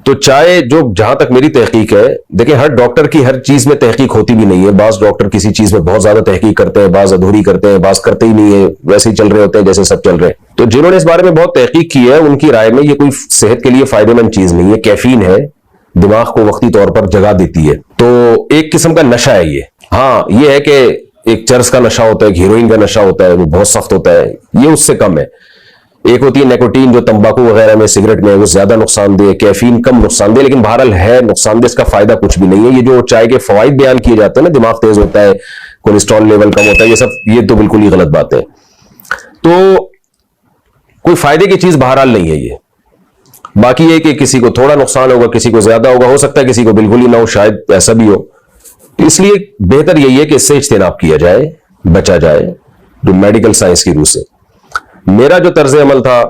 تو چائے جو جہاں تک میری تحقیق ہے، دیکھیں ہر ڈاکٹر کی ہر چیز میں تحقیق ہوتی بھی نہیں ہے. بعض ڈاکٹر کسی چیز میں بہت زیادہ تحقیق کرتے ہیں، بعض ادھوری کرتے ہیں، بعض کرتے ہی نہیں ہے، ویسے ہی چل رہے ہوتے ہیں جیسے سب چل رہے ہیں. تو جنہوں نے اس بارے میں بہت تحقیق کی ہے ان کی رائے میں یہ کوئی صحت کے لیے فائدہ مند چیز نہیں ہے. کیفین ہے، دماغ کو وقتی طور پر جگا دیتی ہے، تو ایک قسم کا نشہ ہے یہ. ہاں یہ ہے کہ ایک چرس کا نشہ ہوتا ہے، ایک ہیروئن کا نشہ ہوتا ہے، وہ بہت سخت ہوتا ہے، یہ اس سے کم ہے. ایک ہوتی ہے نیکوٹین جو تمباکو وغیرہ میں، سگریٹ میں، وہ زیادہ نقصان دہ. کیفین کم نقصان دہ، لیکن بہرحال ہے نقصان دہ، اس کا فائدہ کچھ بھی نہیں ہے. یہ جو چائے کے فوائد بیان کیے جاتے ہیں نا، دماغ تیز ہوتا ہے، کولیسٹرول لیول کم ہوتا ہے، یہ تو بالکل ہی غلط بات ہے. تو کوئی فائدے کی چیز بہرحال نہیں ہے یہ. باقی یہ کہ کسی کو تھوڑا نقصان ہوگا، کسی کو زیادہ ہوگا، ہو سکتا ہے کسی کو بالکل ہی نہ ہو، شاید ایسا بھی ہو. اس لیے بہتر یہی ہے کہ اس سے اجتناب کیا جائے، بچا جائے، جو میڈیکل سائنس کی روح سے. میرا جو طرز عمل تھا،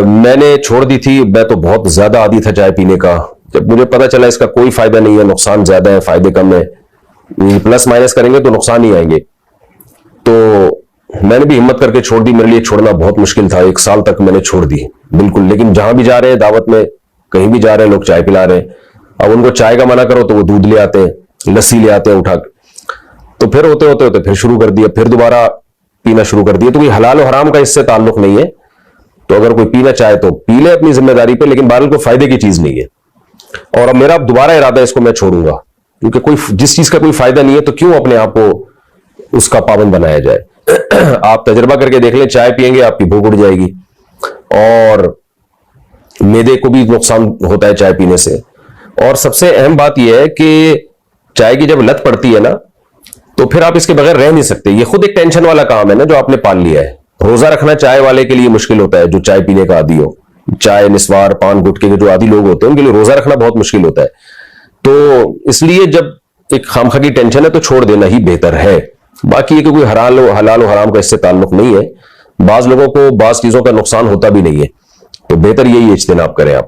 میں نے چھوڑ دی تھی. میں تو بہت زیادہ عادی تھا چائے پینے کا. جب مجھے پتا چلا اس کا کوئی فائدہ نہیں ہے، نقصان زیادہ ہے، فائدے کم ہے، پلس مائنس کریں گے تو نقصان ہی آئیں گے، تو میں نے بھی ہمت کر کے چھوڑ دی. میرے لیے چھوڑنا بہت مشکل تھا. 1 سال تک میں نے چھوڑ دی بالکل. لیکن جہاں بھی جا رہے ہیں، دعوت میں کہیں بھی جا رہے ہیں، لوگ چائے پلا رہے ہیں. اب ان کو چائے کا منع کرو تو وہ دودھ لے آتے ہیں، لسی لے آتے ہیں اٹھا کے. تو پھر ہوتے پھر شروع کر دیا، پھر دوبارہ پینا شروع کر دیا. تو کوئی حلال و حرام کا اس سے تعلق نہیں ہے. تو اگر کوئی پینا چاہے تو پی لے اپنی ذمہ داری پہ، لیکن بہرحال کوئی فائدے کی چیز نہیں ہے. اور اب میرا دوبارہ ارادہ ہے اس کو میں چھوڑوں گا، کیونکہ جس چیز کا کوئی فائدہ نہیں ہے تو کیوں اپنے آپ کو اس کا پابند بنایا جائے. آپ تجربہ کر کے دیکھ لیں، چائے پیئیں گے آپ کی بھوک اٹھ جائے گی، اور معدے کو بھی نقصان ہوتا ہے چائے پینے سے. اور سب سے اہم بات یہ ہے کہ چائے کی جب لت پڑتی ہے نا، تو پھر آپ اس کے بغیر رہ نہیں سکتے. یہ خود ایک ٹینشن والا کام ہے نا جو آپ نے پال لیا ہے. روزہ رکھنا چائے والے کے لیے مشکل ہوتا ہے، جو چائے پینے کا عادی ہو. چائے، نسوار، پان گٹکے کے جو عادی لوگ ہوتے ہیں ان کے لیے روزہ رکھنا بہت مشکل ہوتا ہے. تو اس لیے جب ایک خامخواہ کی ٹینشن ہے تو چھوڑ دینا ہی بہتر ہے. باقی یہ کہ کوئی حلال و حرام کا اس سے تعلق نہیں ہے. بعض لوگوں کو بعض چیزوں کا نقصان ہوتا بھی نہیں ہے، تو بہتر یہی اجتناب کریں آپ.